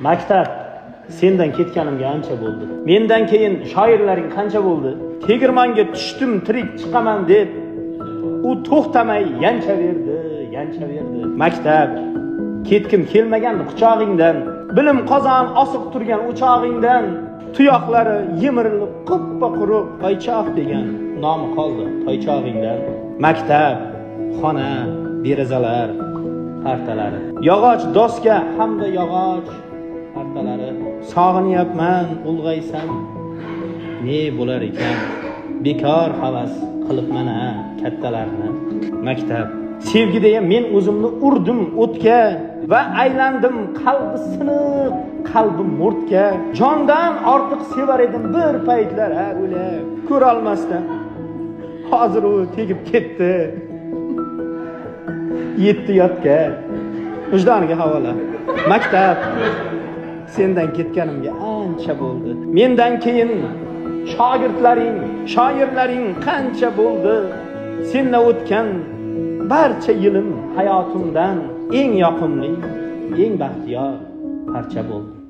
Maktab sendan ketganimga ancha bo'ldi. Mendan keyin shoirlaring qancha bo'ldi? Tegirmonga tushdim, tirik chiqaman deb u to'xtamay yanchaverdi. Maktab ketkim kelmagandi quchog'ingdan, bilim qozon osiq turgan o'chog'ingdan, tuyoqlari yemirilib qoppa quruq oychoq degan nomi qoldi toychog'ingdan. Maktab xona, derazalar, partalari, yog'och doska hamda yog'och partalari. Sog'inyapman, ulg'aysam ne bo'lar ekan? Bekor havas qilibman kattalarni. Maktab sevgida men o'zimni urdim o'tga va aylandim qalbi siniq, qalbim mo'rtga. Jondan ortiq sevar edim bir paytlar o'ylab ko'ra olmasdan. Hozir u tegib ketdi. Yetti yotga. Vijdoniga havola. Maktab sendan ketganimga ancha bo'ldi. Mendan keyin shoirlaring qancha bo'ldi? Sendan o'tgan barcha yilim hayotimdan eng yoqimli, eng baxtiyor parcha bo'ldi.